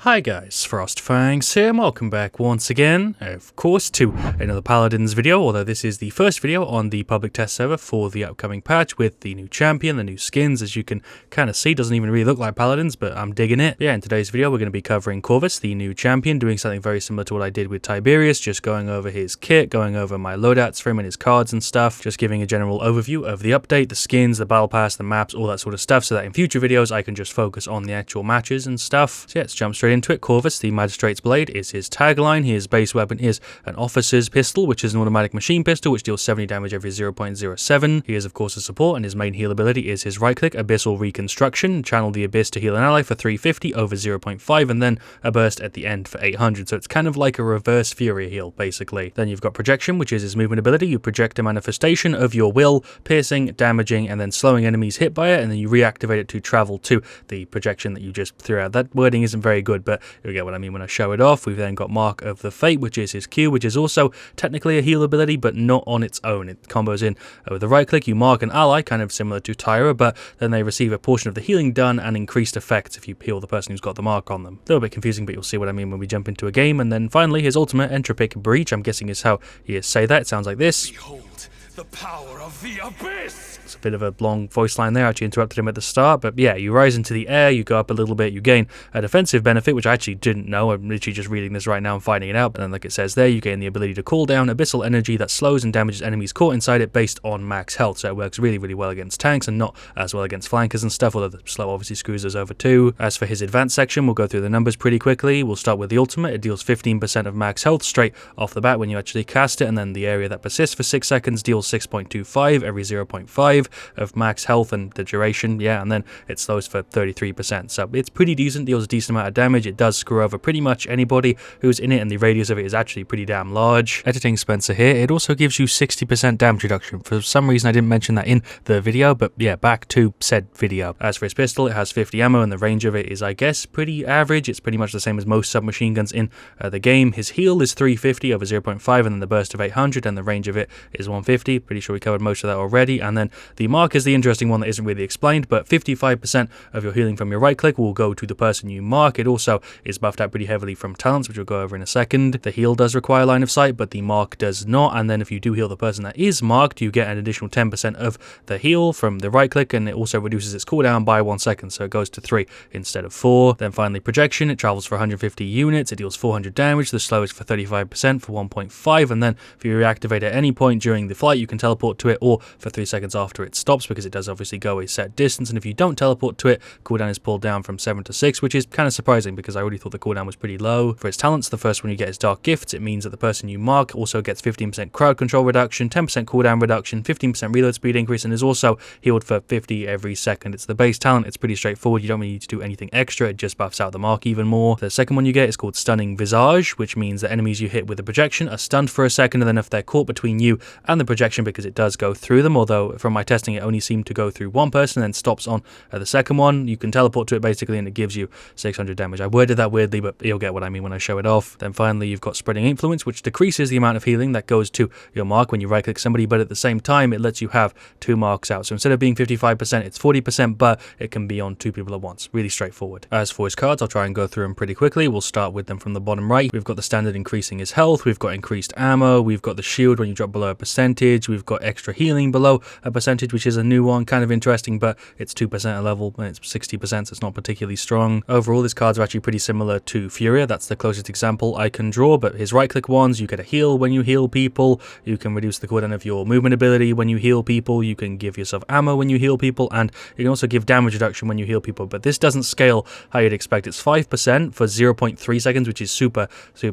Hi guys, FrostFangs here, and welcome back once again, of course, to another Paladins video, although this is the first video on the public test server for the upcoming patch with the new champion, the new skins. As you can kind of see, doesn't even really look like Paladins, but I'm digging it. Yeah, in today's video we're going to be covering Corvus, the new champion, doing something very similar to what I did with Tiberius, just going over his kit, going over my loadouts for him and his cards and stuff, just giving a general overview of the update, the skins, the battle pass, the maps, all that sort of stuff, so that in future videos I can just focus on the actual matches and stuff. So yeah, let's jump straight into it. Corvus, the Magistrate's Blade, is his tagline. His base weapon is an Officer's Pistol, which is an automatic machine pistol, which deals 70 damage every 0.07. He is, of course, a support, and his main heal ability is his right-click, Abyssal Reconstruction. Channel the Abyss to heal an ally for 350 over 0.5, and then a burst at the end for 800. So it's kind of like a reverse Fury heal, basically. Then you've got Projection, which is his movement ability. You project a manifestation of your will, piercing, damaging, and then slowing enemies hit by it, and then you reactivate it to travel to the projection that you just threw out. That wording isn't very good, but you'll get what I mean when I show it off. We've then got Mark of the Fate, which is his Q, which is also technically a heal ability, but not on its own. It combos in with the right click. You mark an ally, kind of similar to Tyra, but then they receive a portion of the healing done and increased effects if you heal the person who's got the mark on them. A little bit confusing, but you'll see what I mean when we jump into a game. And then finally, his ultimate, Entropic Breach, I'm guessing is how you say that. It sounds like this. Behold the power of the abyss! It's a bit of a long voice line there, I actually interrupted him at the start, but yeah, you rise into the air, you go up a little bit, you gain a defensive benefit, which I actually didn't know. I'm literally just reading this right now and finding it out, but then like it says there, you gain the ability to call down abyssal energy that slows and damages enemies caught inside it based on max health, so it works really, really well against tanks and not as well against flankers and stuff, although the slow obviously screws us over too. As for his advanced section, we'll go through the numbers pretty quickly. We'll start with the ultimate. It deals 15% of max health straight off the bat when you actually cast it, and then the area that persists for 6 seconds deals 6.25 every 0.5 of max health and the duration, yeah, and then it slows for 33%, so it's pretty decent, deals a decent amount of damage. It does screw over pretty much anybody who's in it, and the radius of it is actually pretty damn large. Editing Spencer here, it also gives you 60% damage reduction. For some reason I didn't mention that in the video, but yeah, back to said video. As for his pistol, it has 50 ammo, and the range of it is, I guess, pretty average. It's pretty much the same as most submachine guns in the game. His heal is 350 over 0.5, and then the burst of 800, and the range of it is 150. Pretty sure we covered most of that already. And then the mark is the interesting one that isn't really explained, but 55% of your healing from your right click will go to the person you mark. It also is buffed out pretty heavily from talents, which we'll go over in a second. The heal does require line of sight, but the mark does not, and then if you do heal the person that is marked, you get an additional 10% of the heal from the right click, and it also reduces its cooldown by 1 second, so it goes to 3 instead of 4. Then finally Projection, it travels for 150 units, it deals 400 damage, the slow is for 35% for 1.5, and then if you reactivate at any point during the flight, you can teleport to it, or for 3 seconds after it stops, because it does obviously go a set distance, and if you don't teleport to it, cooldown is pulled down from 7 to 6, which is kind of surprising because I already thought the cooldown was pretty low. For its talents, the first one you get is Dark Gifts. It means that the person you mark also gets 15% crowd control reduction, 10% cooldown reduction, 15% reload speed increase, and is also healed for 50 every second. It's the base talent, it's pretty straightforward, you don't really need to do anything extra, it just buffs out the mark even more. The second one you get is called Stunning Visage, which means that enemies you hit with a projection are stunned for a second, and then if they're caught between you and the projection, because it does go through them, although from my testing it only seemed to go through one person and then stops on the second one, you can teleport to it basically and it gives you 600 damage. I worded that weirdly, but you'll get what I mean when I show it off. Then finally you've got Spreading Influence, which decreases the amount of healing that goes to your mark when you right click somebody, but at the same time it lets you have 2 marks out, so instead of being 55% it's 40%, but it can be on 2 people at once. Really straightforward. As for his cards, I'll try and go through them pretty quickly. We'll start with them from the bottom right. We've got the standard increasing his health, we've got increased ammo, we've got the shield when you drop below a percentage, we've got extra healing below a percentage, which is a new one, kind of interesting, but it's 2% a level and it's 60%, so it's not particularly strong. Overall, his cards are actually pretty similar to Furia. That's the closest example I can draw, but his right click ones, you get a heal when you heal people, you can reduce the cooldown of your movement ability when you heal people, you can give yourself ammo when you heal people, and you can also give damage reduction when you heal people, but this doesn't scale how you'd expect. It's 5% for 0.3 seconds, which is super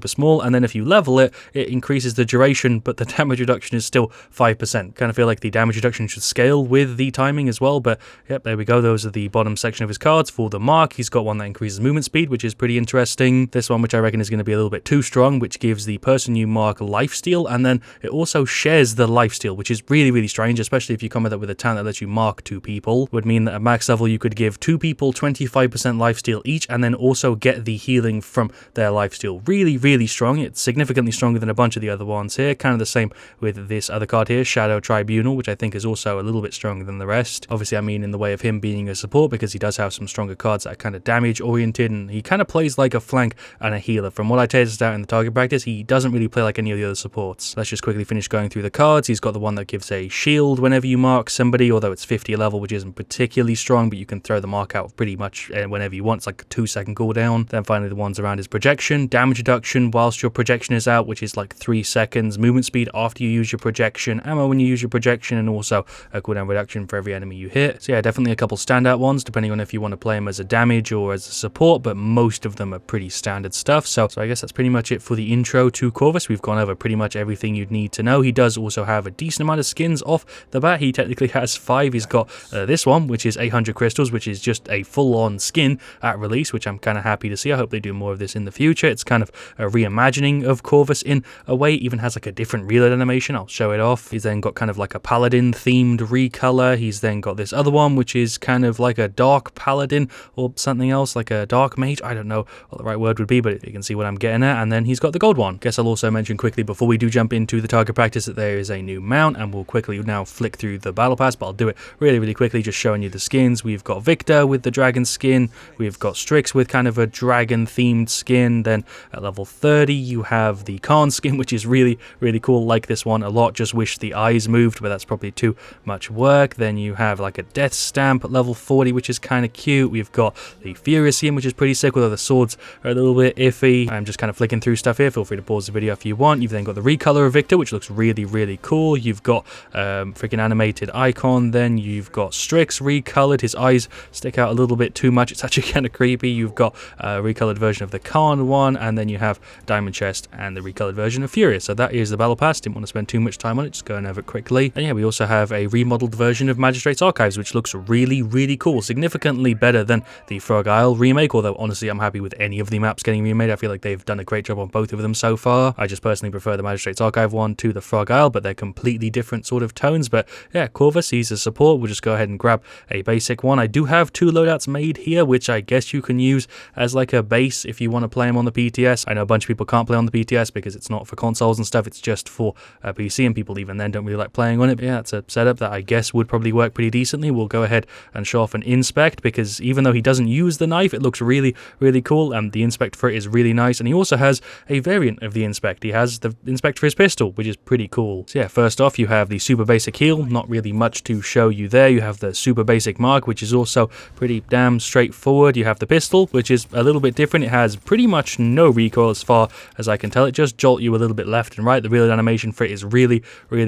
small, and then if you level it, it increases the duration, but the damage reduction is still 5%. Kind of feel like the damage reduction should scale with the timing as well, but yep, there we go. Those are the bottom section of his cards. For the mark, he's got one that increases movement speed, which is pretty interesting. This one, which I reckon is going to be a little bit too strong, which gives the person you mark lifesteal, and then it also shares the lifesteal, which is really strange, especially if you come with it with a talent that lets you mark 2 people. Would mean that at max level you could give 2 people 25% lifesteal each, and then also get the healing from their lifesteal. Really strong. It's significantly stronger than a bunch of the other ones here. Kind of the same with this other card card here, Shadow Tribunal, which I think is also a little bit stronger than the rest. Obviously, I mean in the way of him being a support, because he does have some stronger cards that are kind of damage oriented, and he kind of plays like a flank and a healer. From what I tested out in the target practice, he doesn't really play like any of the other supports. Let's just quickly finish going through the cards. He's got the one that gives a shield whenever you mark somebody, although it's 50 level, which isn't particularly strong, but you can throw the mark out pretty much whenever you want. It's like a 2-second cooldown. Then finally the ones around his projection, damage reduction whilst your projection is out, which is like 3 seconds, movement speed after you use your projection, ammo when you use your projection, and also a cooldown reduction for every enemy you hit. So yeah, definitely a couple standout ones, depending on if you want to play him as a damage or as a support, but most of them are pretty standard stuff. So I guess that's pretty much it for the intro to Corvus. We've gone over pretty much everything you'd need to know. He does also have a decent amount of skins off the bat. He technically has 5. He's got this one, which is 800 crystals, which is just a full-on skin at release, which I'm kind of happy to see. I hope they do more of this in the future. It's kind of a reimagining of Corvus in a way. It even has like a different reload animation. I'll show it off. He's then got kind of like a paladin themed recolor. He's then got this other one, which is kind of like a dark paladin or something else, like a dark mage. I don't know what the right word would be, but you can see what I'm getting at. And then he's got the gold one. Guess I'll also mention quickly before we do jump into the target practice that there is a new mount, and we'll quickly now flick through the battle pass, but I'll do it really quickly, just showing you the skins. We've got Victor with the dragon skin. We've got Strix with kind of a dragon themed skin. Then at level 30 you have the Khan skin, which is really cool. Like this one a lot, just wish the eyes moved, but that's probably too much work. Then you have like a death stamp at level 40, which is kind of cute. We've got the Furious skin, which is pretty sick, although the swords are a little bit iffy. I'm just kind of flicking through stuff here. Feel free to pause the video if you want. You've then got the recolor of Victor, which looks really cool. You've got freaking animated icon. Then you've got Strix recolored. His eyes stick out a little bit too much. It's actually kind of creepy. You've got a recolored version of the Khan one, and then you have Diamond Chest and the recolored version of Furious. So that is the battle pass. Didn't want to spend too much time on it, just go and have it quickly. And yeah, we also have a remodeled version of Magistrate's Archives, which looks really cool. Significantly better than the Frog Isle remake, although honestly I'm happy with any of the maps getting remade. I feel like they've done a great job on both of them so far. I just personally prefer the Magistrate's Archive one to the Frog Isle, but they're completely different sort of tones. But yeah, Corvus, he's a support. We'll just go ahead and grab a basic one. I do have 2 loadouts made here, which I guess you can use as like a base if you want to play them on the PTS. I know a bunch of people can't play on the PTS because it's not for consoles and stuff. It's just for PC, and people even then don't really like playing on it. But yeah, it's a setup that I guess would probably work pretty decently. We'll go ahead and show off an inspect, because even though he doesn't use the knife, it looks really cool, and the inspect for it is really nice. And he also has a variant of the inspect. He has the inspect for his pistol, which is pretty cool. So yeah, first off you have the super basic heal. Not really much to show you there. You have the super basic mark, which is also pretty damn straightforward. You have the pistol, which is a little bit different. It has pretty much no recoil as far as I can tell. It just jolt you a little bit left and right. The reload animation for it is really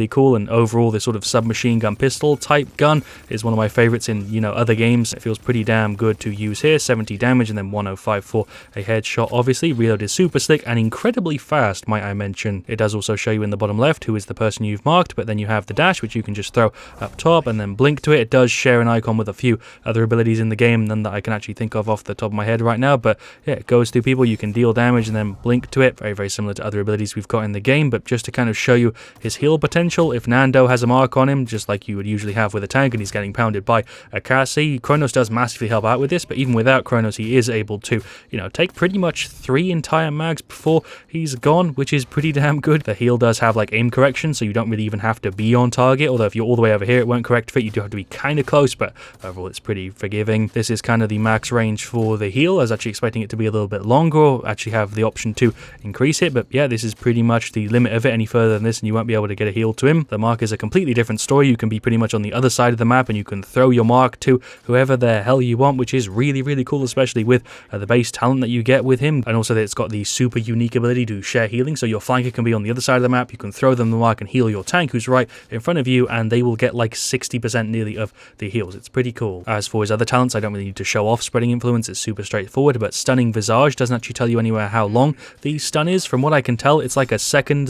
cool, and overall this sort of submachine gun pistol type gun is one of my favorites in, you know, other games. It feels pretty damn good to use here. 70 damage and then 105 for a headshot. Obviously reload is super slick and incredibly fast, might I mention. It does also show you in the bottom left who is the person you've marked, but then you have the dash, which you can just throw up top and then blink to it. It does share an icon with a few other abilities in the game, none that I can actually think of off the top of my head right now, but yeah, it goes through people. You can deal damage and then blink to it. Very similar to other abilities we've got in the game. But just to kind of show you his heal potential, if Nando has a mark on him, just like you would usually have with a tank, and he's getting pounded by a Cassie, Kronos does massively help out with this. But even without Kronos, he is able to, you know, take pretty much 3 entire mags before he's gone, which is pretty damn good. The heal does have like aim correction, so you don't really even have to be on target, although if you're all the way over here it won't correct for it. You do have to be kind of close, but overall it's pretty forgiving. This is kind of the max range for the heal. I was actually expecting it to be a little bit longer, or actually have the option to increase it, but yeah, this is pretty much the limit of it. Any further than this and you won't be able to get a heal to him. The mark is a completely different story. You can be pretty much on the other side of the map and you can throw your mark to whoever the hell you want, which is really cool, especially with the base talent that you get with him. And also that it's got the super unique ability to share healing, so your flanker can be on the other side of the map. You can throw them the mark and heal your tank who's right in front of you, and they will get like 60% nearly of the heals. It's pretty cool. As for his other talents, I don't really need to show off spreading influence. It's super straightforward, but stunning visage doesn't actually tell you anywhere how long the stun is. From what I can tell, it's like a second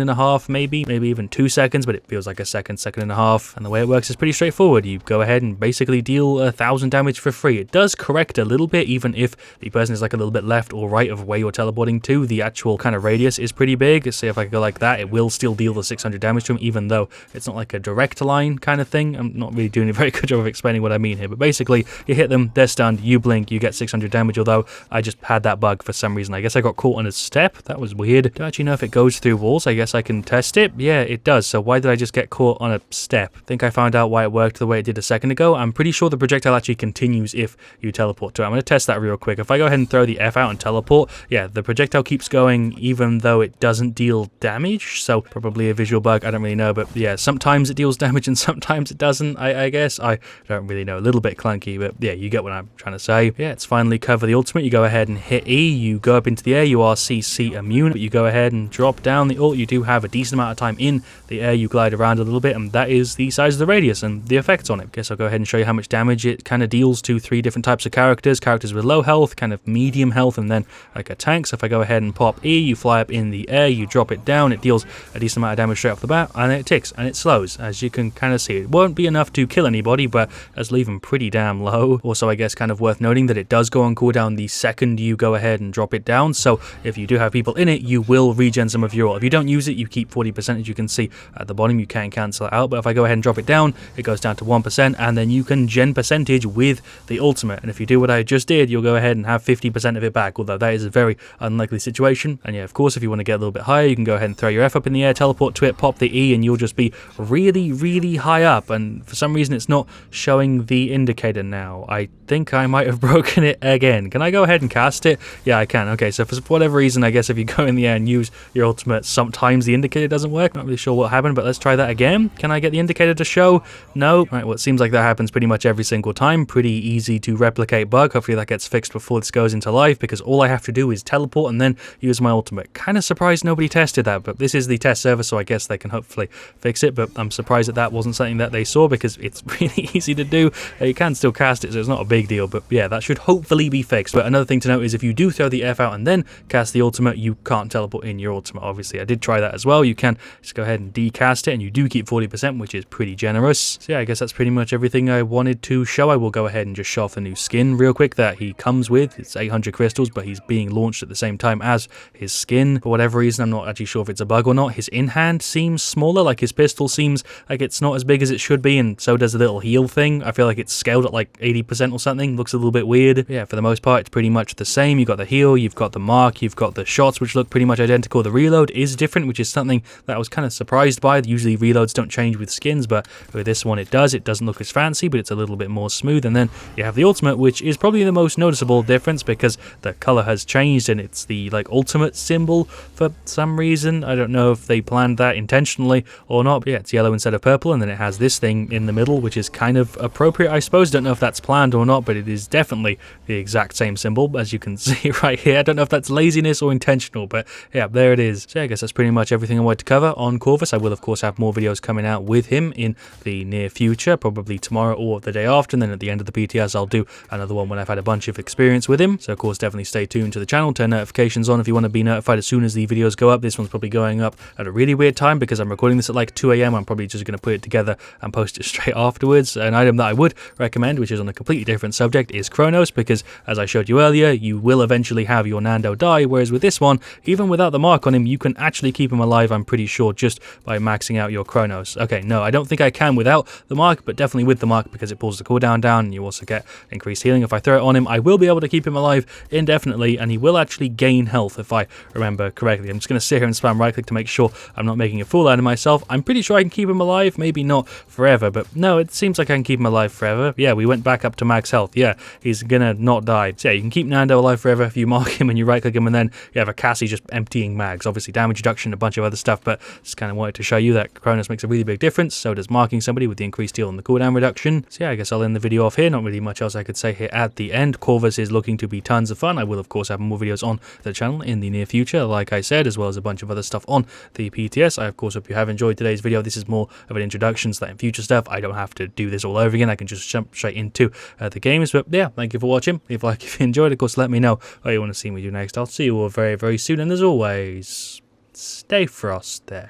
and a half, maybe even 2 seconds, but it feels like a second and a half. And the way it works is pretty straightforward. You go ahead and basically deal 1,000 damage for free. It does correct a little bit, even if the person is like a little bit left or right of where you're teleporting to. The actual kind of radius is pretty big. So if I go like that, it will still deal the 600 damage to him, even though it's not like a direct line kind of thing. I'm not really doing a very good job of explaining what I mean here, but basically you hit them, they're stunned, you blink, you get 600 damage, although I just had that bug for some reason. I guess I got caught on a step. That was weird. Don't actually know if it goes through walls. I guess I can test it. Yeah, it does, so why did I just get caught on a step? I think I found out why it worked the way it did a second ago. I'm pretty sure the projectile actually continues if you teleport to it. I'm going to test that real quick. If I go ahead and throw the F out and teleport, yeah, the projectile keeps going even though it doesn't deal damage, so probably a visual bug, I don't really know, but yeah, sometimes it deals damage and sometimes it doesn't, I guess. I don't really know, a little bit clunky, but yeah, you get what I'm trying to say. Yeah, it's finally cover the ultimate. You go ahead and hit E, you go up into the air, you are CC immune, but you go ahead and drop down the ult. You do have a decent amount of time in the air, you glide around a little bit, and that is the size of the radius and the effects on it. Guess I'll go ahead and show you how much damage it kind of deals to 3 different types of characters with low health, kind of medium health, and then like a tank. So if I go ahead and pop E, you fly up in the air, you drop it down, it deals a decent amount of damage straight off the bat, and it ticks and it slows, as you can kind of see. It won't be enough to kill anybody, but does leave them pretty damn low. Also, I guess kind of worth noting that it does go on cooldown the second you go ahead and drop it down, so if you do have people in it, you will regen some of your ult. If you don't use it, you keep 40%, as you can see at the bottom. You can cancel it out, but if I go ahead and drop it down, it goes down to 1%, and then you can gen percentage with the ultimate, and if you do what I just did, you'll go ahead and have 50% of it back, although that is a very unlikely situation. And yeah, of course, if you want to get a little bit higher, you can go ahead and throw your F up in the air, teleport to it, pop the E, and you'll just be really, really high up. And for some reason, it's not showing the indicator now. I think I might have broken it again. Can I go ahead and cast it? Yeah, I can. Okay, so for whatever reason, I guess if you go in the air and use your ultimate, sometimes the indicator doesn't work. Not really sure what happened, but let's try that again. Can I get the indicator to show? No. Right, well, it seems like that happens pretty much every single time. Pretty easy to replicate bug. Hopefully that gets fixed before this goes into live, because all I have to do is teleport and then use my ultimate. Kind of surprised nobody tested that, but this is the test server, so I guess they can hopefully fix it, but I'm surprised that wasn't something that they saw, because it's really easy to do. You can still cast it, so it's not a big deal, but yeah, that should hopefully be fixed. But another thing to note is if you do throw the F out and then cast the ultimate, you can't teleport in your ultimate. Obviously, I did try that as well. You can just go ahead and decast it, and you do keep 40%, which is pretty generous. So yeah, I guess that's pretty much everything I wanted to show. I will go ahead and just show off the new skin real quick that he comes with. It's 800 crystals, but he's being launched at the same time as his skin. For whatever reason, I'm not actually sure if it's a bug or not. His in-hand seems smaller, like his pistol seems like it's not as big as it should be, and so does the little heal thing. I feel like it's scaled at like 80% or something. Looks a little bit weird. But yeah, for the most part, it's pretty much the same. You've got the heal, you've got the mark, you've got the shots, which look pretty much identical. The reload is different, which is something that I was kind of surprised by. Usually reloads don't change with skins, but with this one it does. It doesn't look as fancy, but it's a little bit more smooth. And then you have the ultimate, which is probably the most noticeable difference, because the color has changed and it's the like ultimate symbol for some reason. I don't know if they planned that intentionally or not, but yeah, it's yellow instead of purple, and then it has this thing in the middle, which is kind of appropriate, I suppose. Don't know if that's planned or not, but it is definitely the exact same symbol, as you can see right here. I don't know if that's laziness or intentional, but yeah, there it is. So yeah, I guess that's pretty much everything I wanted to cover on Corvus. I will of course have more videos coming out with him in the near future, probably tomorrow or the day after, and then at the end of the PTS I'll do another one when I've had a bunch of experience with him. So of course definitely stay tuned to the channel, turn notifications on if you want to be notified as soon as the videos go up. This one's probably going up at a really weird time because I'm recording this at like 2 AM. I'm probably just going to put it together and post it straight afterwards. An item that I would recommend, which is on a completely different subject, is Chronos, because as I showed you earlier, you will eventually have your Nando die, whereas with this one, even without the mark on him, you can actually keep him alive, I'm pretty sure, just by maxing out your Chronos. Okay, no, I don't think I can without the mark, but definitely with the mark, because it pulls the cooldown down and you also get increased healing. If I throw it on him, I will be able to keep him alive indefinitely, and he will actually gain health if I remember correctly. I'm just going to sit here and spam right click to make sure I'm not making a fool out of myself. I'm pretty sure I can keep him alive, maybe not forever, but no, it seems like I can keep him alive forever. Yeah, we went back up to max health. Yeah, he's gonna not die. So yeah, you can keep Nando alive forever if you mark him and you right click him, and then you have a Cassie just emptying mags. Obviously damage reduction, a bunch of other stuff, but just kind of wanted to show you that Chronos makes a really big difference. So does marking somebody with the increased heal and the cooldown reduction. So yeah, I guess I'll end the video off here. Not really much else I could say here at the end. Corvus is looking to be tons of fun. I will of course have more videos on the channel in the near future, like I said, as well as a bunch of other stuff on the PTS. I of course hope you have enjoyed today's video. This is more of an introduction, so that in future stuff I don't have to do this all over again. I can just jump straight into the games. But yeah, thank you for watching. If you enjoyed, of course, let me know what you want to see me do next. I'll see you all very, very soon, and as always, stay frost there.